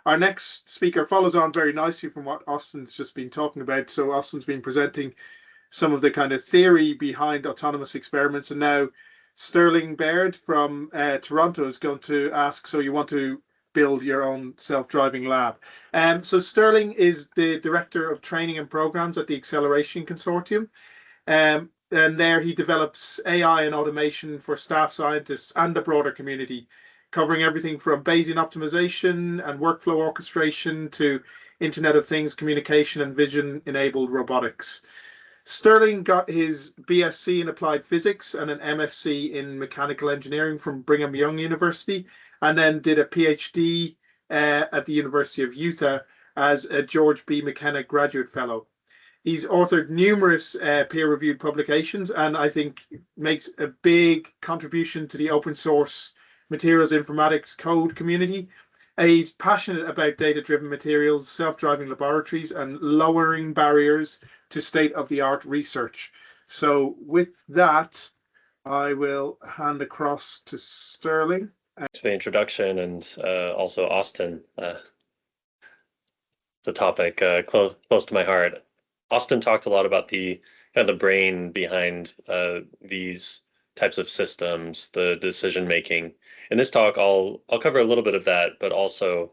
Our next speaker follows on very nicely from what Austin's just been talking about. So Austin's been presenting some of the kind of theory behind autonomous experiments, and now Sterling Baird from Toronto is going to ask, so you want to build your own self-driving lab. So Sterling is the Director of Training and Programs at the Acceleration Consortium. And there he develops AI and automation for staff scientists and the broader community, covering everything from Bayesian optimization and workflow orchestration to Internet of Things communication and vision-enabled robotics. Sterling got his BSc in Applied Physics and an MSc in Mechanical Engineering from Brigham Young University, and then did a PhD at the University of Utah as a George B. McKenna Graduate Fellow. He's authored numerous peer-reviewed publications, and I think makes a big contribution to the open source materials informatics code community. He's passionate about data-driven materials, self-driving laboratories, and lowering barriers to state-of-the-art research. So with that, I will hand across to Sterling. Thanks for the introduction, and also Austin. It's a topic close to my heart. Austin talked a lot about the kind of the brain behind these types of systems, the decision making. In this talk, I'll cover a little bit of that, but also,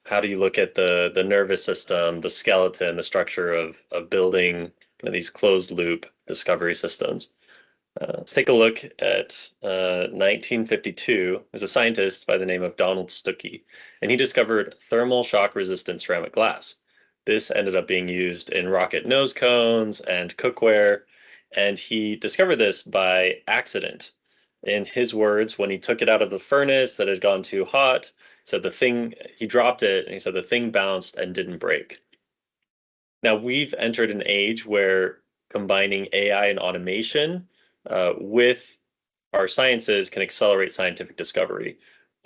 how do you look at the nervous system, the skeleton, the structure of building these closed loop discovery systems. Let's take a look at 1952. There's a scientist by the name of Donald Stuckey, and he discovered thermal shock resistant ceramic glass. This ended up being used in rocket nose cones and cookware, and he discovered this by accident. In his words, when he took it out of the furnace that had gone too hot, he dropped it, and he said the thing bounced and didn't break. Now, we've entered an age where combining AI and automation with our sciences can accelerate scientific discovery,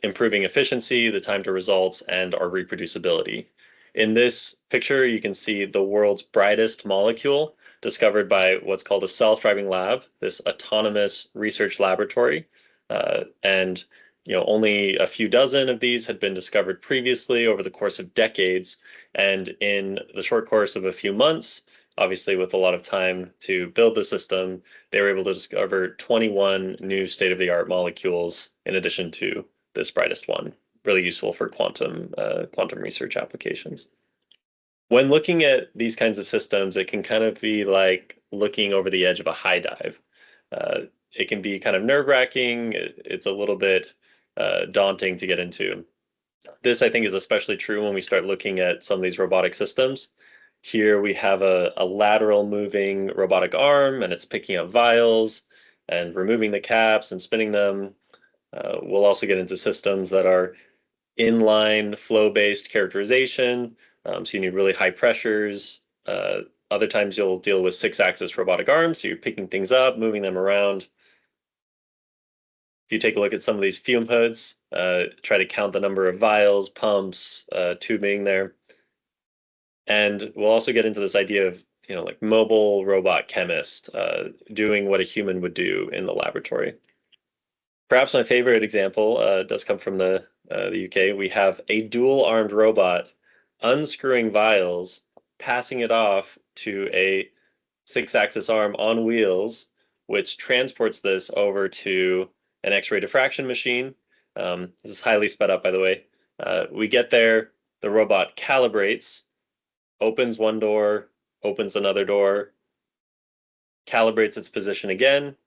improving efficiency, the time to results, and our reproducibility. In this picture, you can see the world's brightest molecule discovered by what's called a self-driving lab, this autonomous research laboratory. And only a few dozen of these had been discovered previously over the course of decades. And in the short course of a few months, obviously with a lot of time to build the system, they were able to discover 21 new state-of-the-art molecules in addition to this brightest one. Really useful for quantum research applications. When looking at these kinds of systems, it can kind of be like looking over the edge of a high dive. It can be kind of nerve-wracking. It's a little bit daunting to get into. This, I think, is especially true when we start looking at some of these robotic systems. Here we have a lateral moving robotic arm, and it's picking up vials and removing the caps and spinning them. We'll also get into systems that are inline flow-based characterization. So you need really high pressures. Other times you'll deal with 6-axis robotic arms, so you're picking things up, moving them around. If you take a look at some of these fume hoods, try to count the number of vials, pumps, tubing there. And we'll also get into this idea of, like mobile robot chemist doing what a human would do in the laboratory. Perhaps my favorite example does come from the UK. We have a dual-armed robot unscrewing vials, passing it off to a 6-axis arm on wheels, which transports this over to an X-ray diffraction machine. This is highly sped up, by the way. We get there, the robot calibrates, opens one door, opens another door, calibrates its position again,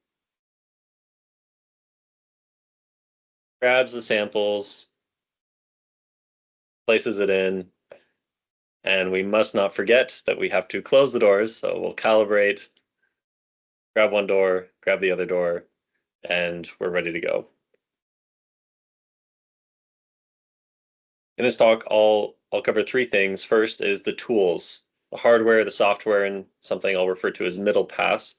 grabs the samples, places it in, and we must not forget that we have to close the doors. So we'll calibrate, grab one door, grab the other door, and we're ready to go. In this talk, I'll cover 3 things. First is the tools, the hardware, the software, and something I'll refer to as middle paths.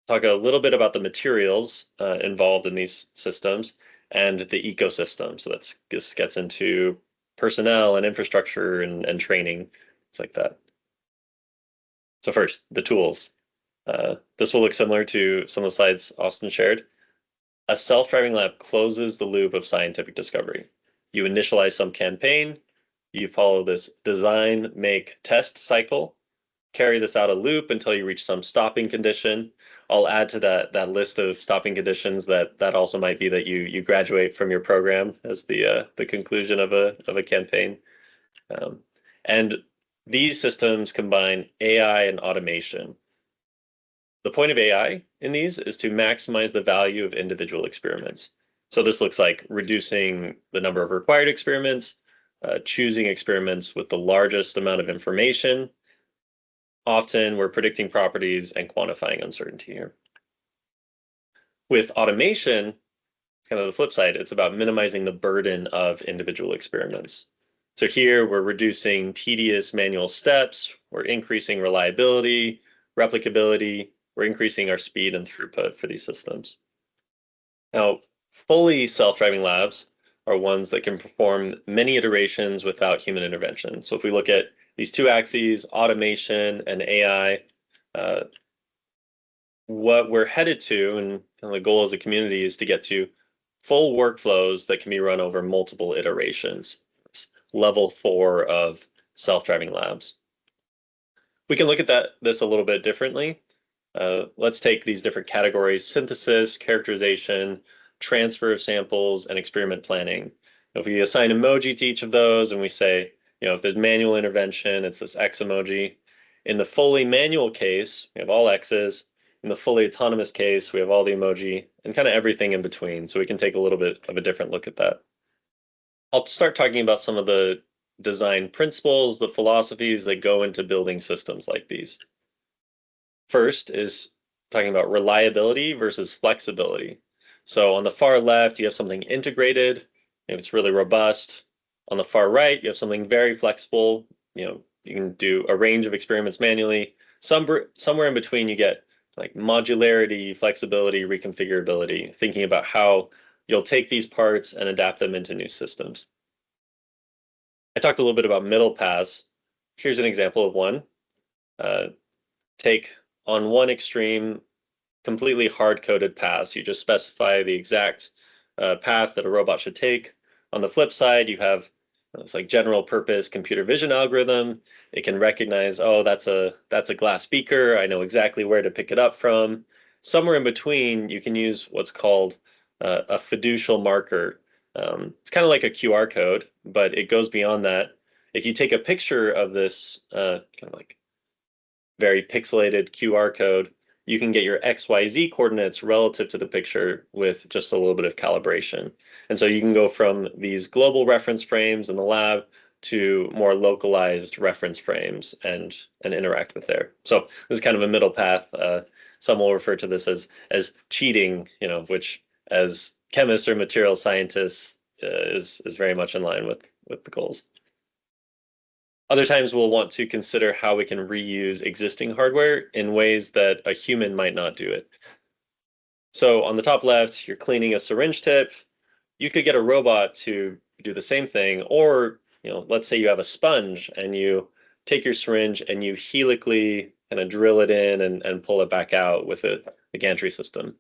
Talk a little bit about the materials involved in these systems and the ecosystem. So this gets into personnel and infrastructure and training, things like that. So first, the tools. This will look similar to some of the slides Austin shared. A self-driving lab closes the loop of scientific discovery. You initialize some campaign, you follow this design, make, test cycle, carry this out a loop until you reach some stopping condition. I'll add to that list of stopping conditions that also might be that you graduate from your program as the conclusion of a campaign. And these systems combine AI and automation. The point of AI in these is to maximize the value of individual experiments. So this looks like reducing the number of required experiments, choosing experiments with the largest amount of information. Often we're predicting properties and quantifying uncertainty here. With automation, it's kind of the flip side. It's about minimizing the burden of individual experiments. So here we're reducing tedious manual steps, we're increasing reliability, replicability, we're increasing our speed and throughput for these systems. Now, fully self-driving labs are ones that can perform many iterations without human intervention. So if we look at these two axes, automation and AI, what we're headed to, and the goal as a community, is to get to full workflows that can be run over multiple iterations. It's level 4 of self-driving labs. We can look at this a little bit differently. Let's take these different categories: synthesis, characterization, transfer of samples, and experiment planning. If we assign emoji to each of those and we say, if there's manual intervention, it's this X emoji. In the fully manual case, we have all X's. In the fully autonomous case, we have all the emoji and kind of everything in between. So we can take a little bit of a different look at that. I'll start talking about some of the design principles, the philosophies that go into building systems like these. First is talking about reliability versus flexibility. So on the far left, you have something integrated, it's really robust. On the far right, you have something very flexible. You can do a range of experiments manually. Somewhere in between, you get like modularity, flexibility, reconfigurability, thinking about how you'll take these parts and adapt them into new systems. I talked a little bit about middle paths. Here's an example of one. Take on one extreme, completely hard-coded paths. You just specify the exact path that a robot should take. On the flip side, you have it's like general purpose computer vision algorithm. It can recognize, oh, that's a glass beaker. I know exactly where to pick it up from. Somewhere in between, you can use what's called a fiducial marker. It's kind of like a QR code, but it goes beyond that. If you take a picture of this kind of like very pixelated QR code, you can get your XYZ coordinates relative to the picture with just a little bit of calibration. And so you can go from these global reference frames in the lab to more localized reference frames and interact with there. So this is kind of a middle path. Some will refer to this as cheating, which as chemists or material scientists is very much in line with the goals. Other times we'll want to consider how we can reuse existing hardware in ways that a human might not do it. So on the top left, you're cleaning a syringe tip. You could get a robot to do the same thing, or let's say you have a sponge and you take your syringe and you helically kind of drill it in and pull it back out with a gantry system.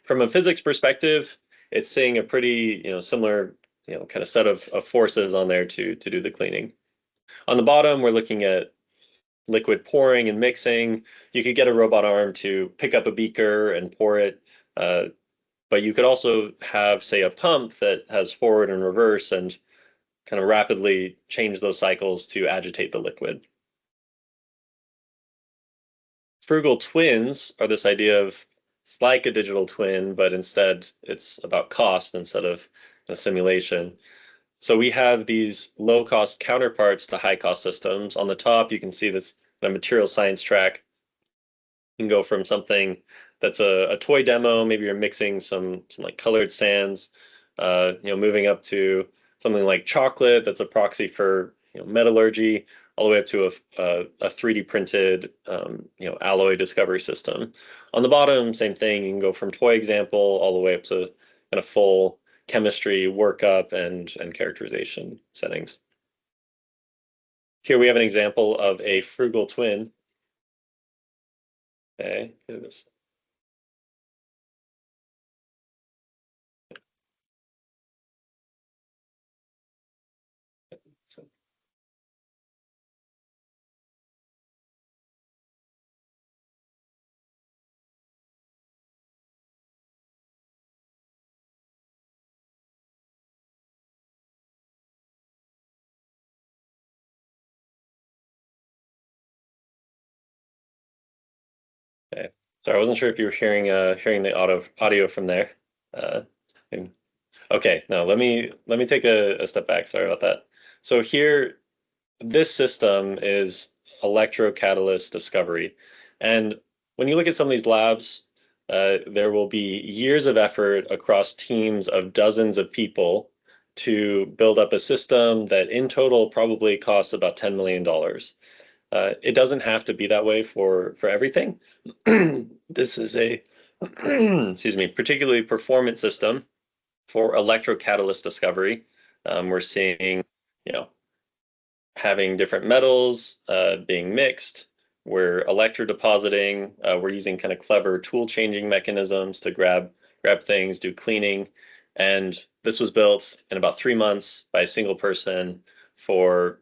From a physics perspective, it's seeing a pretty similar kind of set of forces on there to do the cleaning. On the bottom, we're looking at liquid pouring and mixing. You could get a robot arm to pick up a beaker and pour it, but you could also have, say, a pump that has forward and reverse and kind of rapidly change those cycles to agitate the liquid. Frugal twins are this idea of it's like a digital twin, but instead it's about cost instead of a simulation. So we have these low-cost counterparts to high-cost systems. On the top, you can see this material science track. You can go from something that's a toy demo, maybe you're mixing some like colored sands, moving up to something like chocolate that's a proxy for metallurgy, all the way up to a 3D printed alloy discovery system. On the bottom, same thing. You can go from toy example all the way up to kind of full chemistry workup and characterization settings. Here we have an example of a frugal twin. Okay, Okay. So I wasn't sure if you were hearing the audio from there. Uh, and- okay, no, let me take a step back. Sorry about that. So here, this system is electrocatalyst discovery. And when you look at some of these labs, there will be years of effort across teams of dozens of people to build up a system that in total probably costs about $10 million. It doesn't have to be that way for everything. This is a excuse me, particularly performance system for electrocatalyst discovery. We're seeing, you know, having different metals being mixed. We're electrodepositing. We're using kind of clever tool changing mechanisms to grab things, do cleaning. And this was built in about 3 months by a single person for,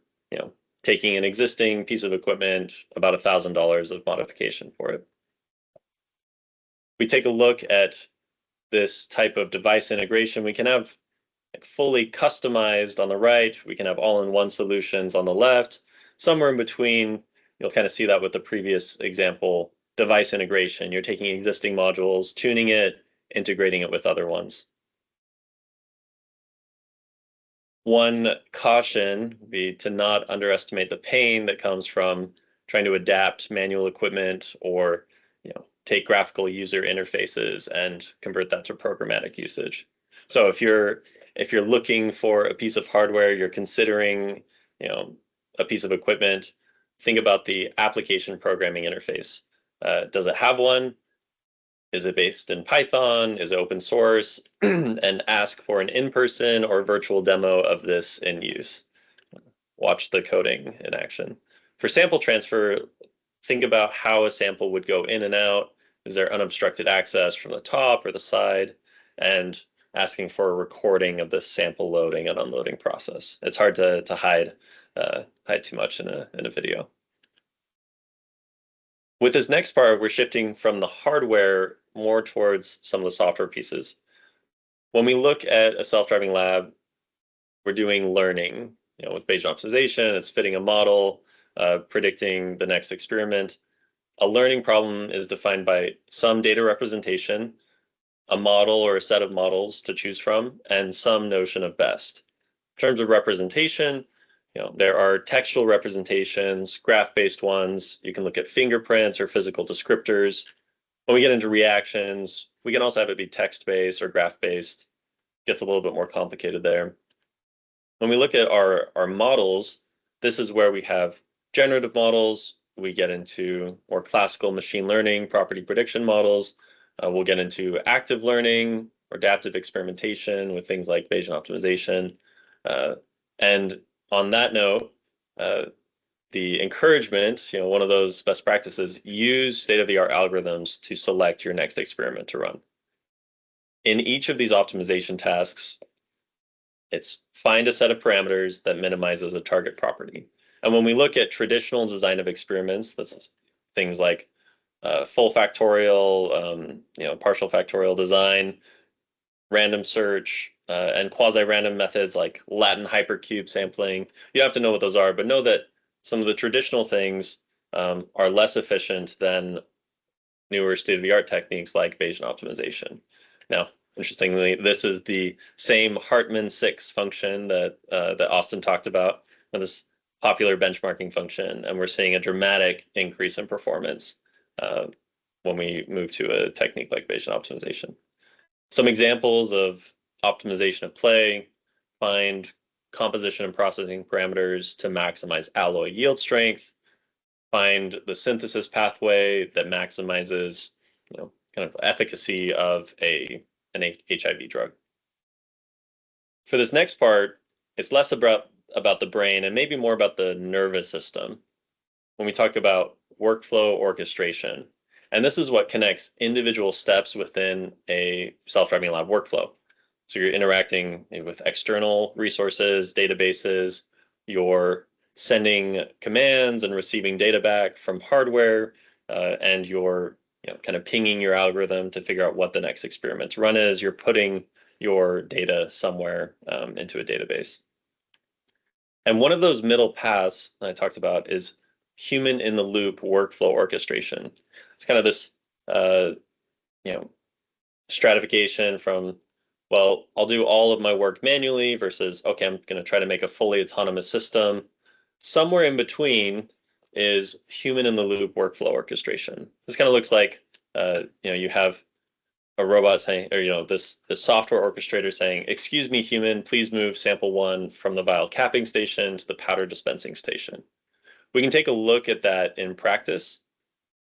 taking an existing piece of equipment, about $1,000 of modification for it. We take a look at this type of device integration. We can have fully customized on the right. We can have all-in-one solutions on the left. Somewhere in between, you'll kind of see that with the previous example, device integration. You're taking existing modules, tuning it, integrating it with other ones. One caution would be to not underestimate the pain that comes from trying to adapt manual equipment or, take graphical user interfaces and convert that to programmatic usage. So if you're looking for a piece of hardware, you're considering, a piece of equipment, think about the application programming interface. Does it have one? Is it based in Python? Is it open source? And ask for an in-person or virtual demo of this in use. Watch the coding in action. For sample transfer, think about how a sample would go in and out. Is there unobstructed access from the top or the side? And asking for a recording of the sample loading and unloading process. It's hard to hide too much in a video. With this next part, we're shifting from the hardware more towards some of the software pieces. When we look at a self-driving lab, we're doing learning. With Bayesian optimization, it's fitting a model, predicting the next experiment. A learning problem is defined by some data representation, a model or a set of models to choose from, and some notion of best. In terms of representation, there are textual representations, graph-based ones. You can look at fingerprints or physical descriptors. When we get into reactions, we can also have it be text-based or graph-based. Gets a little bit more complicated there. When we look at our models, this is where we have generative models. We get into more classical machine learning, property prediction models. We'll get into active learning or adaptive experimentation with things like Bayesian optimization. And on that note, the encouragement, one of those best practices, use state-of-the-art algorithms to select your next experiment to run. In each of these optimization tasks, it's find a set of parameters that minimizes a target property. And when we look at traditional design of experiments, this is things like full factorial, partial factorial design, random search, and quasi-random methods like Latin hypercube sampling. You have to know what those are, but know that some of the traditional things are less efficient than newer state-of-the-art techniques like Bayesian optimization. Now, interestingly, this is the same Hartman-6 function that Austin talked about, this popular benchmarking function, and we're seeing a dramatic increase in performance when we move to a technique like Bayesian optimization. Some examples of optimization at play: find composition and processing parameters to maximize alloy yield strength, find the synthesis pathway that maximizes, kind of efficacy of an HIV drug. For this next part, it's less about the brain and maybe more about the nervous system when we talk about workflow orchestration. And this is what connects individual steps within a self-driving lab workflow. So you're interacting with external resources, databases, you're sending commands and receiving data back from hardware, and you're kind of pinging your algorithm to figure out what the next experiment's run is. You're putting your data somewhere into a database. And one of those middle paths that I talked about is human in the loop workflow orchestration. It's kind of this you know, stratification from, well, I'll do all of my work manually versus, okay, I'm going to try to make a fully autonomous system. Somewhere in between is human in the loop workflow orchestration. This kind of looks like, you have a robot saying, or this software orchestrator saying, "Excuse me, human, please move sample one from the vial capping station to the powder dispensing station." We can take a look at that in practice.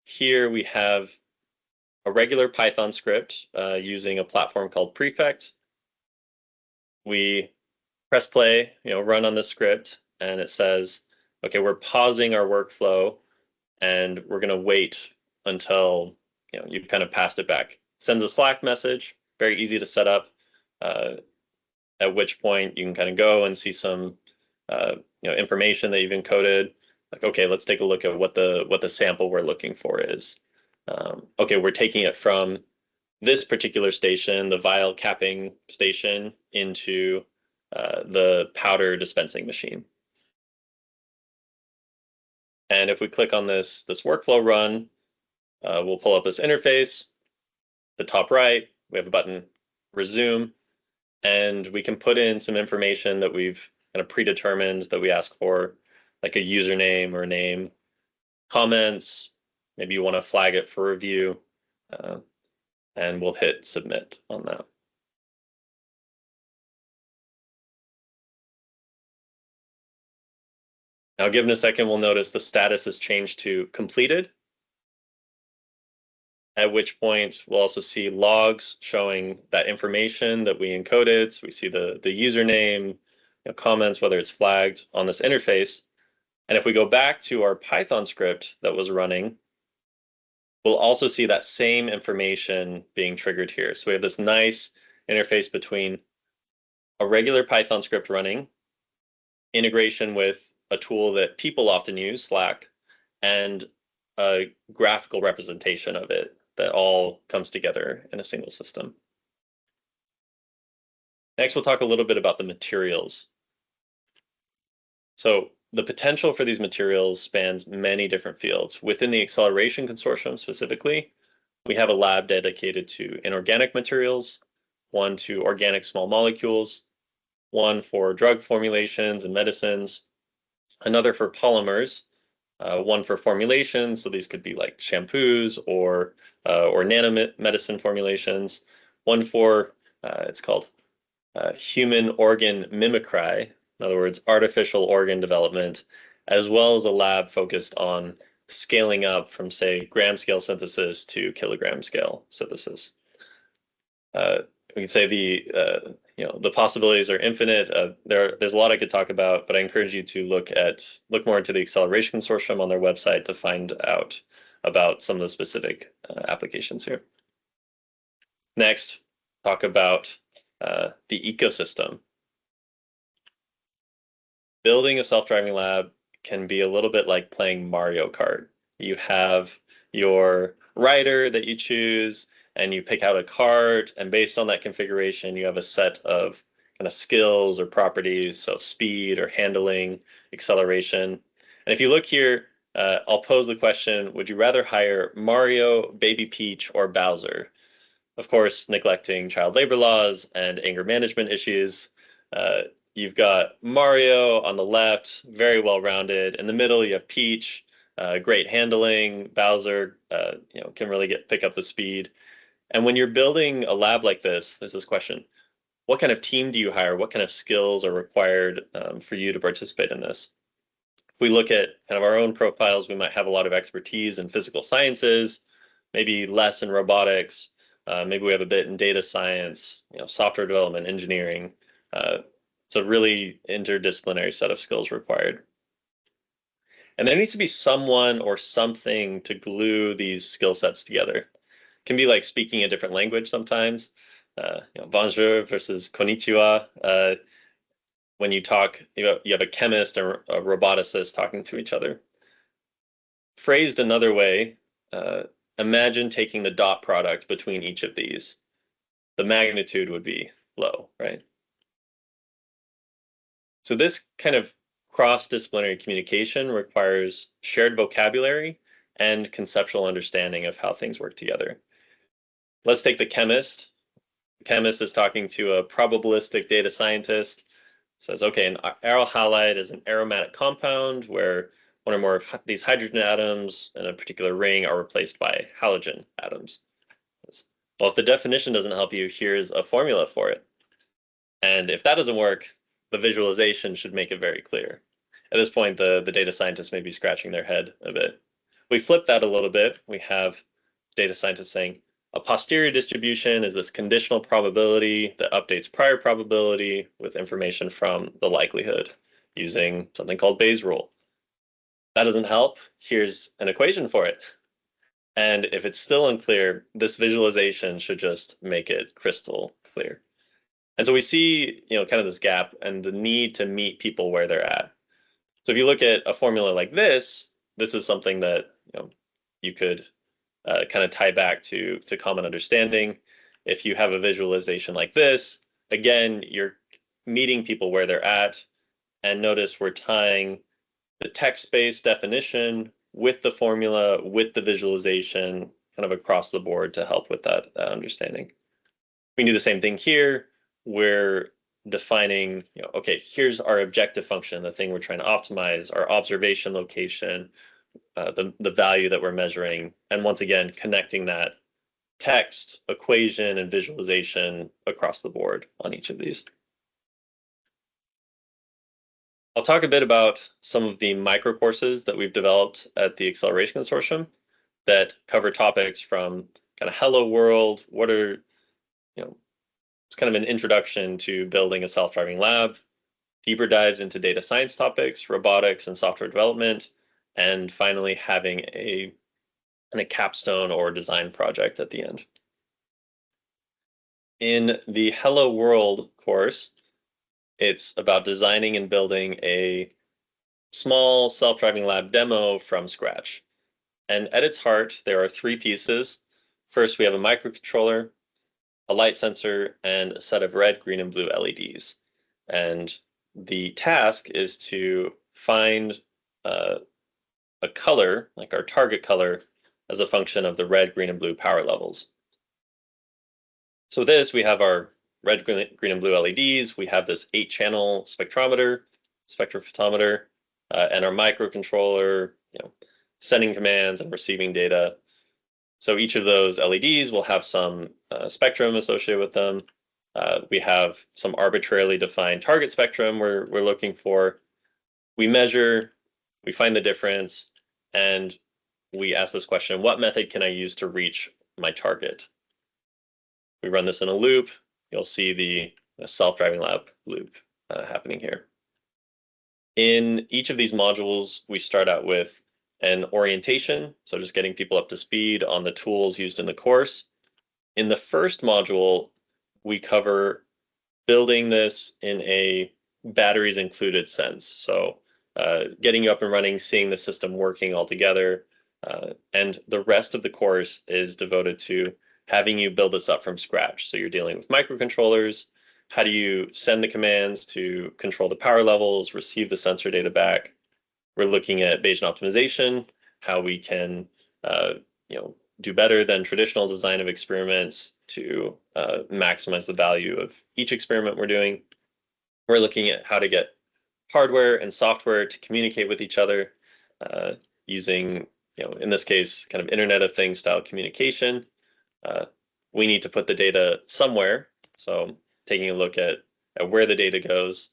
Here we have a regular Python script using a platform called Prefect. We press play, run on the script, and it says, okay, we're pausing our workflow and we're going to wait until you've kind of passed it back. Sends a Slack message, very easy to set up, at which point you can kind of go and see some information that you've encoded. Like, okay, let's take a look at what the sample we're looking for is. Okay, we're taking it from this particular station, the vial capping station, into the powder dispensing machine. And if we click on this workflow run, we'll pull up this interface. The top right, we have a button, resume, and we can put in some information that we've kind of predetermined that we ask for, like a username or a name, comments, maybe you want to flag it for review, and we'll hit submit on that. Now, given a second, we'll notice the status has changed to completed, at which point we'll also see logs showing that information that we encoded. So we see the username, comments, whether it's flagged on this interface. And if we go back to our Python script that was running, we'll also see that same information being triggered here. So we have this nice interface between a regular Python script running, integration with a tool that people often use, Slack, and a graphical representation of it that all comes together in a single system. Next, we'll talk a little bit about the materials. So the potential for these materials spans many different fields. Within the Acceleration Consortium specifically, we have a lab dedicated to inorganic materials, one to organic small molecules, one for drug formulations and medicines, another for polymers, one for formulations. So these could be like shampoos or nanomedicine formulations. One for, it's called human organ mimicry, in other words, artificial organ development, as well as a lab focused on scaling up from, say, gram scale synthesis to kilogram scale synthesis. We can say the possibilities are infinite. There's a lot I could talk about, but I encourage you to look more into the Acceleration Consortium on their website to find out about some of the specific applications here. Next, talk about the ecosystem. Building a self-driving lab can be a little bit like playing Mario Kart. You have your rider that you choose, and you pick out a cart, and based on that configuration, you have a set of kind of skills or properties, so speed or handling, acceleration. And if you look here, I'll pose the question, would you rather hire Mario, Baby Peach, or Bowser? Of course, neglecting child labor laws and anger management issues. You've got Mario on the left, very well-rounded. In the middle, you have Peach, great handling. Bowser, can really pick up the speed. And when you're building a lab like this, there's this question: what kind of team do you hire? What kind of skills are required for you to participate in this? If we look at kind of our own profiles, we might have a lot of expertise in physical sciences, maybe less in robotics. Maybe we have a bit in data science, software development, engineering. It's a really interdisciplinary set of skills required. And there needs to be someone or something to glue these skill sets together. It can be like speaking a different language sometimes. Bonjour versus konnichiwa. When you talk, you have a chemist and a roboticist talking to each other. Phrased another way, imagine taking the dot product between each of these. The magnitude would be low, right? So this kind of cross-disciplinary communication requires shared vocabulary and conceptual understanding of how things work together. Let's take the chemist. The chemist is talking to a probabilistic data scientist, says, okay, an aryl halide is an aromatic compound where one or more of these hydrogen atoms in a particular ring are replaced by halogen atoms. Well, if the definition doesn't help you, here's a formula for it. And if that doesn't work, the visualization should make it very clear. At this point, the data scientists may be scratching their head a bit. We flip that a little bit. We have data scientists saying, a posterior distribution is this conditional probability that updates prior probability with information from the likelihood using something called Bayes' rule. That doesn't help. Here's an equation for it. And if it's still unclear, this visualization should just make it crystal clear. And so we see, kind of this gap and the need to meet people where they're at. So if you look at a formula like this is something that, you could kind of tie back to common understanding. If you have a visualization like this, again, you're meeting people where they're at. And notice we're tying the text-based definition with the formula, with the visualization, kind of across the board to help with that understanding. We can do the same thing here. We're defining, okay, here's our objective function, the thing we're trying to optimize, our observation location, the value that we're measuring, and once again, connecting that text, equation, and visualization across the board on each of these. I'll talk a bit about some of the micro courses that we've developed at the Acceleration Consortium that cover topics from kind of hello world, what are, it's kind of an introduction to building a self-driving lab, deeper dives into data science topics, robotics, and software development, and finally having a capstone or design project at the end. In the Hello World course, it's about designing and building a small self-driving lab demo from scratch. And at its heart, there are three pieces. First, we have a microcontroller, a light sensor, and a set of red, green, and blue LEDs. And the task is to find a color, like our target color, as a function of the red, green, and blue power levels. So this, we have our red, green, and blue LEDs. We have this 8-channel spectrophotometer, and our microcontroller, sending commands and receiving data. So each of those LEDs will have some spectrum associated with them. We have some arbitrarily defined target spectrum we're looking for. We measure, we find the difference, and we ask this question, what method can I use to reach my target? We run this in a loop. You'll see the self-driving lab loop happening here. In each of these modules, we start out with an orientation, so just getting people up to speed on the tools used in the course. In the first module, we cover building this in a batteries included sense. So getting you up and running, seeing the system working all together. And the rest of the course is devoted to having you build this up from scratch. So you're dealing with microcontrollers. How do you send the commands to control the power levels, receive the sensor data back? We're looking at Bayesian optimization, how we can do better than traditional design of experiments to maximize the value of each experiment we're doing. We're looking at how to get hardware and software to communicate with each other using, in this case, kind of Internet of Things style communication. We need to put the data somewhere. So taking a look at where the data goes,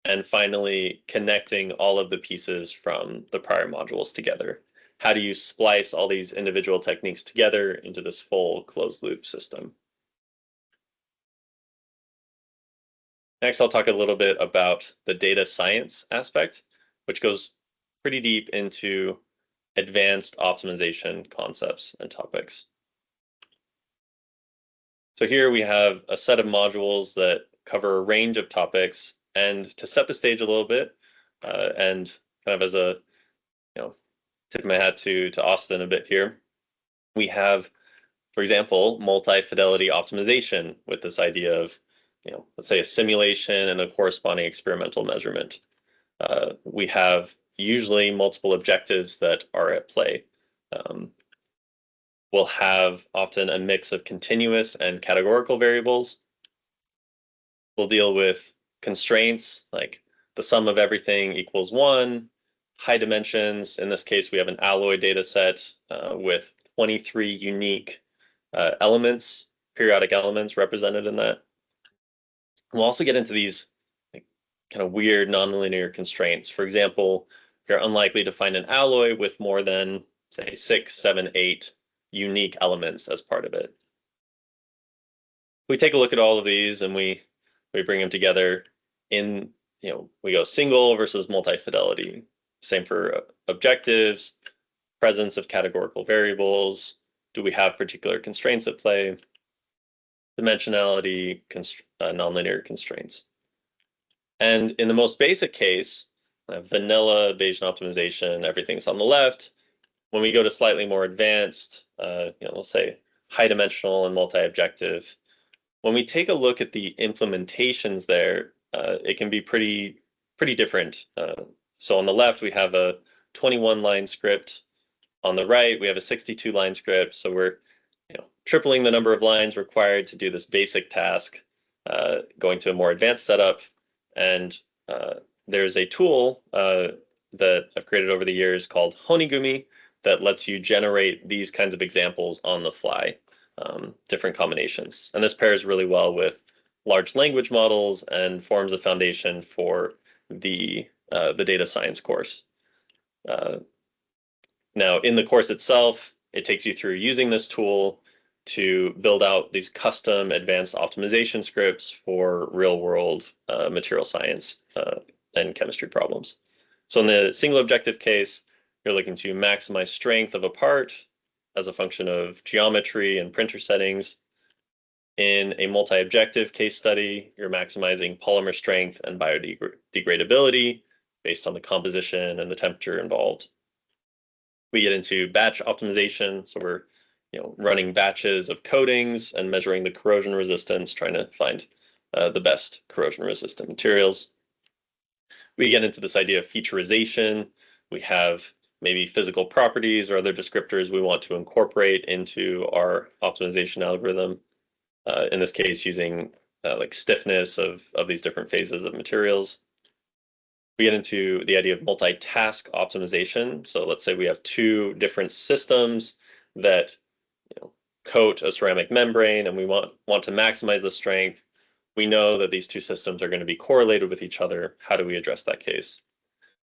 and finally connecting all of the pieces from the prior modules together. How do you splice all these individual techniques together into this full closed loop system? Next, I'll talk a little bit about the data science aspect, which goes pretty deep into advanced optimization concepts and topics. So here we have a set of modules that cover a range of topics. And to set the stage a little bit, and kind of as a, tip my hat to Austin a bit here, we have, for example, multi-fidelity optimization with this idea of, let's say a simulation and a corresponding experimental measurement. We have usually multiple objectives that are at play. We'll have often a mix of continuous and categorical variables. We'll deal with constraints like the sum of everything equals 1, high dimensions. In this case, we have an alloy data set with 23 unique elements, periodic elements represented in that. We'll also get into these kind of weird nonlinear constraints. For example, you're unlikely to find an alloy with more than, say, 6, 7, 8 unique elements as part of it. We take a look at all of these and we bring them together in, we go single versus multi-fidelity. Same for objectives, presence of categorical variables. Do we have particular constraints at play? Dimensionality, nonlinear constraints. And in the most basic case, vanilla Bayesian optimization, everything's on the left. When we go to slightly more advanced, we'll say high dimensional and multi-objective, when we take a look at the implementations there, it can be pretty different. So on the left, we have a 21-line script. On the right, we have a 62-line script. So we're tripling the number of lines required to do this basic task, going to a more advanced setup. And there's a tool that I've created over the years called Honigumi that lets you generate these kinds of examples on the fly. Different combinations. And this pairs really well with large language models and forms a foundation for the data science course. Now, in the course itself, it takes you through using this tool to build out these custom advanced optimization scripts for real-world material science and chemistry problems. So in the single objective case, you're looking to maximize strength of a part as a function of geometry and printer settings. In a multi-objective case study, you're maximizing polymer strength and biodegradability based on the composition and the temperature involved. We get into batch optimization, so we're running batches of coatings and measuring the corrosion resistance, trying to find the best corrosion-resistant materials. We get into this idea of featurization. We have maybe physical properties or other descriptors we want to incorporate into our optimization algorithm. In this case, using like stiffness of these different phases of materials. We get into the idea of multitask optimization. So let's say we have two different systems that coat a ceramic membrane and we want to maximize the strength. We know that these two systems are going to be correlated with each other. How do we address that case?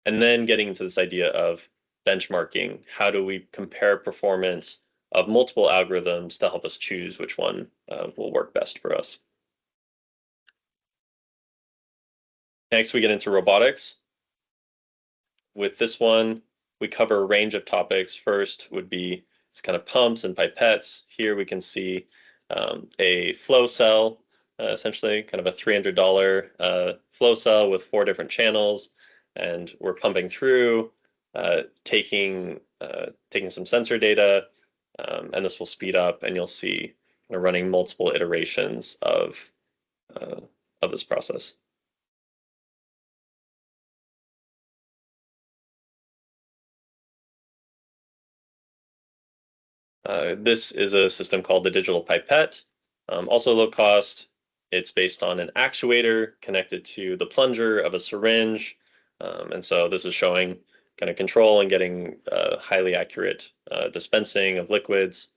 And then getting into this idea of benchmarking. How do we compare performance of multiple algorithms to help us choose which one will work best for us? Next, we get into robotics. With this one, we cover a range of topics. First would be just kind of pumps and pipettes. Here we can see a flow cell, essentially kind of a $300 flow cell with 4 different channels. And we're pumping through, taking some sensor data, and this will speed up, and you'll see we're running multiple iterations of this process. This is a system called the digital pipette, also low cost. It's based on an actuator connected to the plunger of a syringe. And so this is showing kind of control and getting highly accurate dispensing of liquids.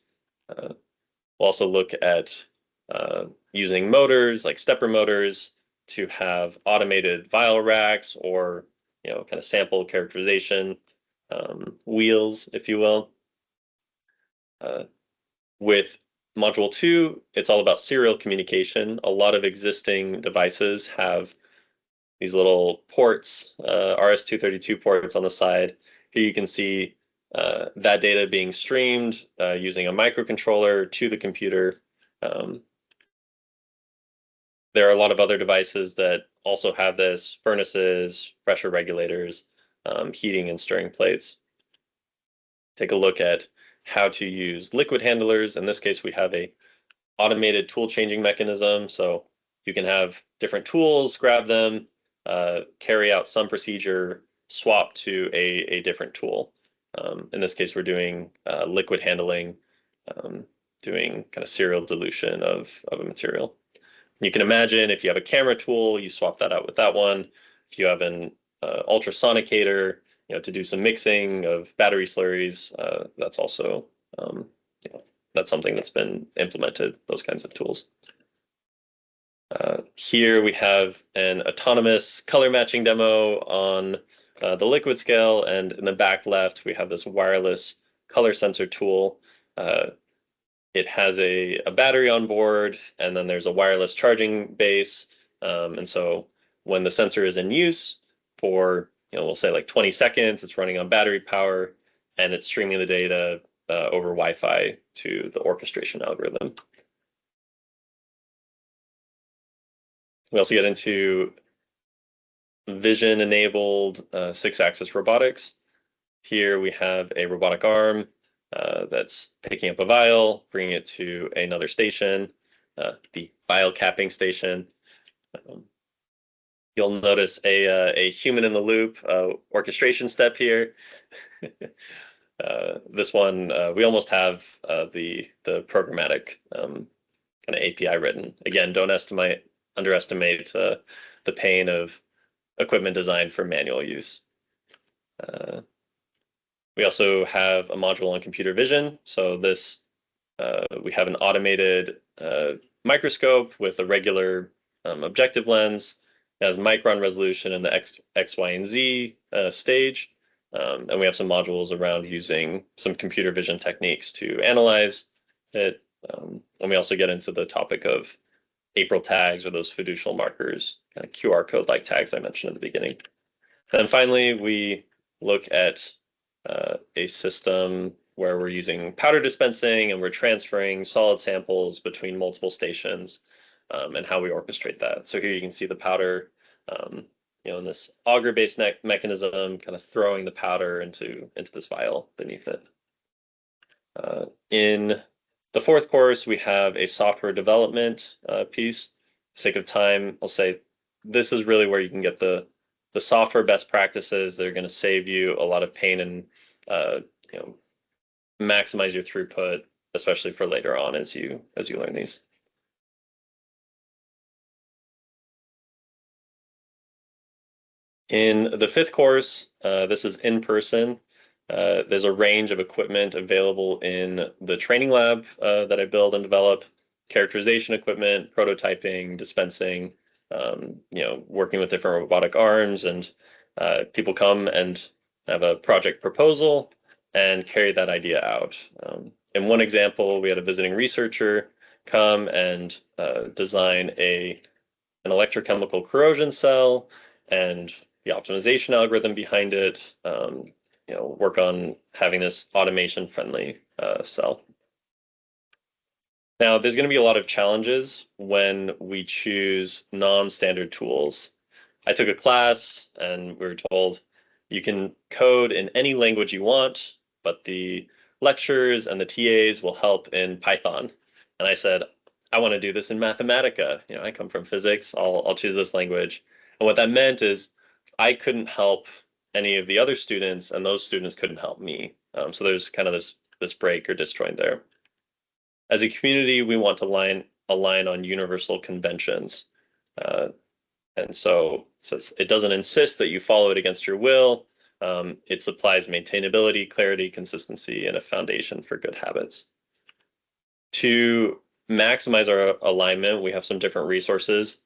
We'll also look at using motors like stepper motors to have automated vial racks or kind of sample characterization wheels, if you will. With module 2, it's all about serial communication. A lot of existing devices have these little ports, RS-232 ports on the side. Here you can see that data being streamed using a microcontroller to the computer. There are a lot of other devices that also have this: furnaces, pressure regulators, heating and stirring plates. Take a look at how to use liquid handlers. In this case, we have a automated tool changing mechanism. So you can have different tools, grab them, carry out some procedure, swap to a different tool. In this case, we're doing liquid handling, doing kind of serial dilution of a material. You can imagine if you have a camera tool, you swap that out with that one. If you have an ultrasonicator, to do some mixing of battery slurries, that's also that's something that's been implemented, those kinds of tools. Here we have an autonomous color matching demo on the liquid scale, and in the back left, we have this wireless color sensor tool. It has a battery on board, and then there's a wireless charging base. And so when the sensor is in use for, we'll say like 20 seconds, it's running on battery power, and it's streaming the data over Wi-Fi to the orchestration algorithm. We also get into vision-enabled 6-axis robotics. Here we have a robotic arm that's picking up a vial, bringing it to another station, the vial capping station. You'll notice a human in the loop orchestration step here. This one, we almost have the programmatic kind of API written. Again, don't underestimate the pain of equipment designed for manual use. We also have a module on computer vision. So this, we have an automated microscope with a regular objective lens. It has micron resolution in the X, Y, and Z stage. And we have some modules around using some computer vision techniques to analyze it. And we also get into the topic of April tags, or those fiducial markers, kind of QR code-like tags I mentioned at the beginning. And then finally, we look at a system where we're using powder dispensing and we're transferring solid samples between multiple stations, and how we orchestrate that. So here you can see the powder, in this auger-based mechanism, kind of throwing the powder into this vial beneath it. In the fourth course, we have a software development piece. For the sake of time, I'll say this is really where you can get the software best practices that are going to save you a lot of pain and maximize your throughput, especially for later on as you learn these. In the fifth course, this is in person. There's a range of equipment available in the training lab that I build and develop: characterization equipment, prototyping, dispensing, working with different robotic arms, and people come and have a project proposal and carry that idea out. In one example, we had a visiting researcher come and design an electrochemical corrosion cell and the optimization algorithm behind it, work on having this automation-friendly cell. Now, there's going to be a lot of challenges when we choose non-standard tools. I took a class and we were told you can code in any language you want, but the lecturers and the TAs will help in Python. And I said, I want to do this in Mathematica. I come from physics. I'll choose this language. And what that meant is I couldn't help any of the other students, and those students couldn't help me. So there's kind of this break or disjoint there. As a community, we want to align on universal conventions. And so it doesn't insist that you follow it against your will. It supplies maintainability, clarity, consistency, and a foundation for good habits. To maximize our alignment, we have some different resources.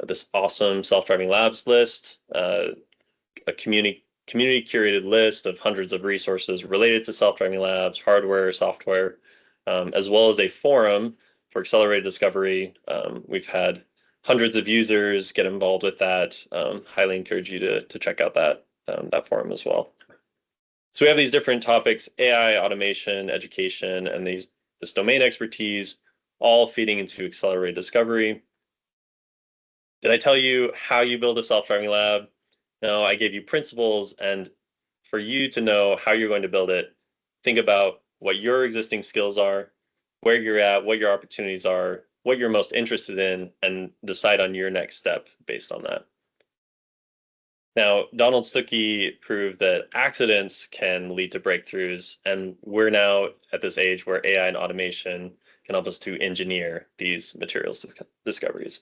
This awesome self-driving labs list, a community curated list of hundreds of resources related to self-driving labs, hardware, software, as well as a forum for accelerated discovery. We've had hundreds of users get involved with that. Highly encourage you to check out that forum as well. So we have these different topics: AI, automation, education, and this domain expertise, all feeding into accelerated discovery. Did I tell you how you build a self-driving lab? No, I gave you principles, and for you to know how you're going to build it, think about what your existing skills are, where you're at, what your opportunities are, what you're most interested in, and decide on your next step based on that. Now, Donald Stuckey proved that accidents can lead to breakthroughs, and we're now at this age where AI and automation can help us to engineer these materials discoveries.